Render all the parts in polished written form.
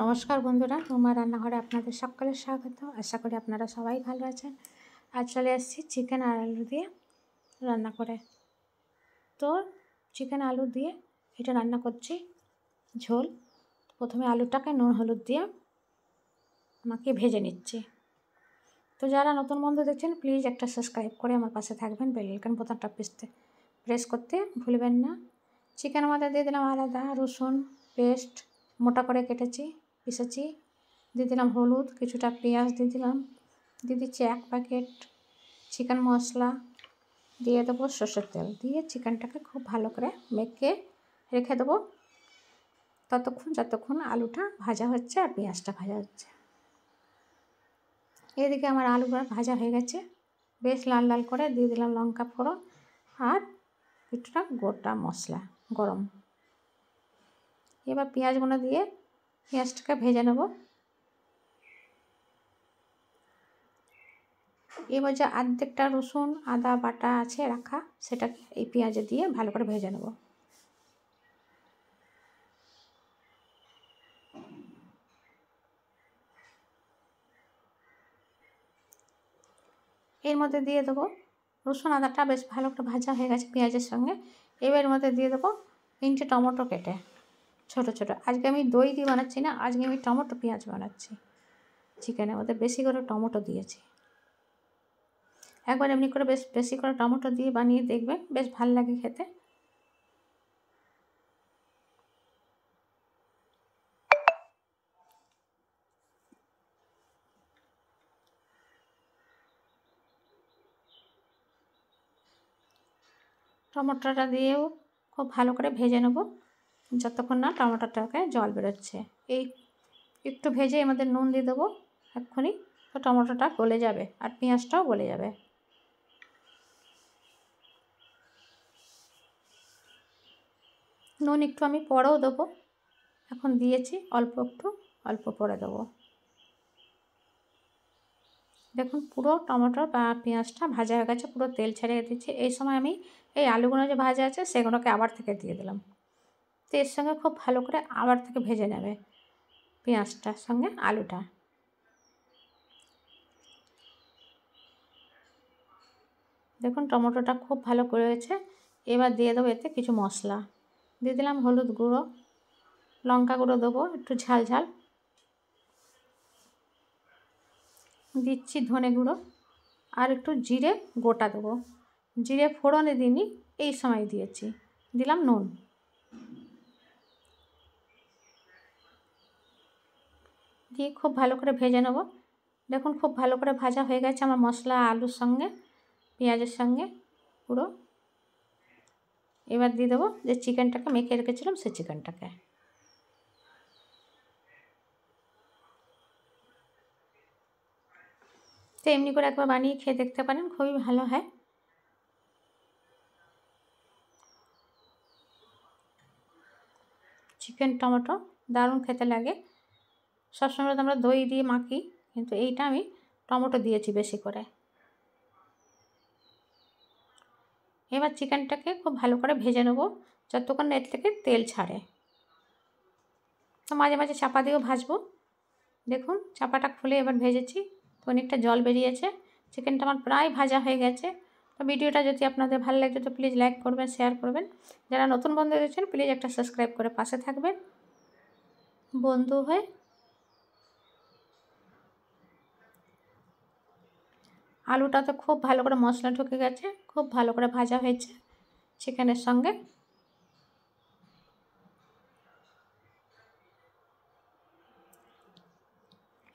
নমস্কার বন্ধুরা, রুমা রান্নাঘরে আপনাদের সকলের স্বাগত। আশা করি আপনারা সবাই ভালো আছেন। আজ চলে এসেছি চিকেন আর আলু দিয়ে রান্না করে। তো চিকেন আলু দিয়ে এটা রান্না করছি ঝোল। প্রথমে আলুটাকে নুন হলুদ দিয়ে আমাকে ভেজে নিচ্ছি। তো যারা নতুন বন্ধু দেখছেন প্লিজ একটা সাবস্ক্রাইব করে আমার পাশে থাকবেন, বেল আইকন বোতামটা প্রেস করতে ভুলবেন না। চিকেনের মধ্যে দিয়ে দিলাম আদা রসুন পেস্ট মোটা করে পিষেছি, দিয়ে দিলাম হলুদ, কিছুটা পেঁয়াজ দিয়ে দিলাম, দিয়ে দিচ্ছি 1 প্যাকেট চিকেন মশলা, দিয়ে দেবো সর্ষের তেল, দিয়ে চিকেনটাকে খুব ভালো করে মেখে রেখে দেবো যতক্ষণ আলুটা ভাজা হচ্ছে আর পেঁয়াজটা ভাজা হচ্ছে। এদিকে আমার আলুটা ভাজা হয়ে গেছে, বেশ লাল লাল করে দিয়ে দিলাম লঙ্কা ফোড়ন আর কিছুটা গোটা মশলা গরম। এবার পেঁয়াজগুলো দিয়ে পেঁয়াজটাকে ভেজে নেব। এবার যে অর্ধেকটা রসুন আদা বাটা আছে রাখা, সেটা এই পেঁয়াজে দিয়ে ভালো করে ভেজে নেব। এর মধ্যে দিয়ে দেবো রসুন আদাটা বেশ ভালো করে ভাজা হয়ে গেছে পেঁয়াজের সঙ্গে। এবার এর মধ্যে দিয়ে দেবো 3টে টমেটো কেটে ছোট ছোট। আজকে আমি দই দিয়ে বানাচ্ছি না, আজকে আমি টমেটো পেঁয়াজ বানাচ্ছি। চিকেনের মধ্যে বেশি করে টমেটো দিয়েছি। একবার এমনি করে বেশি করে টমেটো দিয়ে বানিয়ে দেখবেন, বেশ ভালো লাগে খেতে। টমেটোটা দিয়েও খুব ভালো করে ভেজে নেব যতক্ষণ না টমেটোটাকে জল বেরোচ্ছে। এই একটু ভেজে এর মধ্যে নুন দিয়ে দেবো এক্ষুনি, তো টমেটোটা গলে যাবে আর পেঁয়াজটাও গলে যাবে। নুন একটু আমি পরেও দেবো, এখন দিয়েছি অল্প পরে দেবো। দেখুন পুরো টমেটো বা পেঁয়াজটা ভাজা হয়ে গেছে, পুরো তেল ছেড়ে দিচ্ছি। এই সময় আমি এই আলুগুলো যে ভাজা আছে সেগুলোকে আবার থেকে দিয়ে দিলাম। তো এর সঙ্গে খুব ভালো করে আবার থেকে ভেজে নেবে পেঁয়াজটার সঙ্গে আলুটা। দেখুন টমেটোটা খুব ভালো করে হয়েছে। এবার দিয়ে দেবো এতে কিছু মশলা, দিয়ে দিলাম হলুদ গুঁড়ো, লঙ্কা গুঁড়ো দেবো একটু ঝাল ঝাল, দিচ্ছি ধনে গুঁড়ো আর একটু জিরে গোটা দেবো। জিরে ফোড়নে দিইনি, এই সময় দিয়েছি। দিলাম নুন, দিয়ে খুব ভালো করে ভেজে নেব। দেখুন খুব ভালো করে ভাজা হয়ে গেছে আমার মশলা আলুর সঙ্গে পেঁয়াজের সঙ্গে পুরো। এবার দিয়ে দেবো যে চিকেনটাকে মেখে রেখেছিলাম সেই চিকেনটাকে। তো এমনি করে একবার বানিয়ে খেয়ে দেখতে পারেন, খুবই ভালো হয়। চিকেন টমেটো দারুণ খেতে লাগে। সবসময় তো আমরা দই দিয়ে মাখি, কিন্তু এইটা আমি টমেটো দিয়েছি বেশি করে। এবার চিকেনটাকে খুব ভালো করে ভেজে নেব যতক্ষণ এর থেকে তেল ছাড়ে। তো মাঝে মাঝে চাপা দিয়েও ভাজবো। দেখুন চাপাটা খুলে এবার ভেজেছি, তো অনেকটা জল বেরিয়েছে। চিকেনটা আমার প্রায় ভাজা হয়ে গেছে। তো ভিডিওটা যদি আপনাদের ভালো লাগে তো প্লিজ লাইক করবেন, শেয়ার করবেন। যারা নতুন বন্ধু দেখছেন প্লিজ একটা সাবস্ক্রাইব করে পাশে থাকবেন বন্ধু হয়ে। আলুটা তো খুব ভালো করে মশলা ঢুকে গেছে, খুব ভালো করে ভাজা হয়েছে চিকেনের সঙ্গে।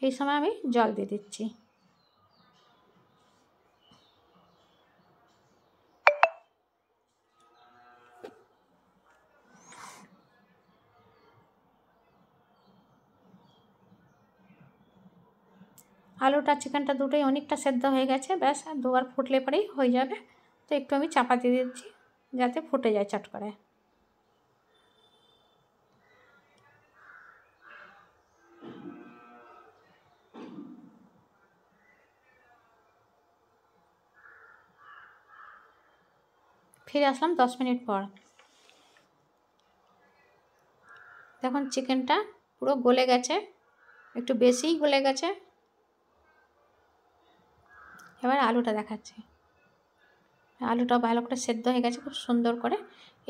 এই সময় আমি জল দিয়ে দিচ্ছি। আলুটা চিকেনটা দুটোই অনেকটা সেদ্ধ হয়ে গেছে, ব্যাস আর দুবার ফুটলে পরেই হয়ে যাবে। তো একটু আমি চাপা দিয়ে দিচ্ছি যাতে ফুটে যায় চট করে। ফিরে আসলাম 10 মিনিট পর। দেখুন চিকেনটা পুরো গলে গেছে, একটু বেশিই গলে গেছে। এবার আলুটা দেখাচ্ছি। আলুটা ভালো করে সেদ্ধ হয়ে গেছে খুব সুন্দর করে।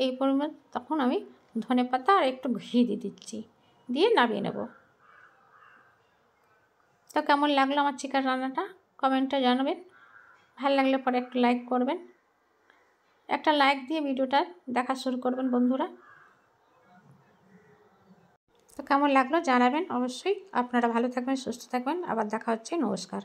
এই পরিমাণ তখন আমি ধনেপাতা আর একটু ঘি দিয়ে দিচ্ছি, দিয়ে নামিয়ে নেব। তো কেমন লাগলো আমার চিকেন রান্নাটা কমেন্টে জানাবেন। ভালো লাগলে পরে একটু লাইক করবেন, একটা লাইক দিয়ে ভিডিওটা দেখা শুরু করবেন বন্ধুরা। তো কেমন লাগলো জানাবেন অবশ্যই। আপনারা ভালো থাকবেন, সুস্থ থাকবেন। আবার দেখা হচ্ছে। নমস্কার।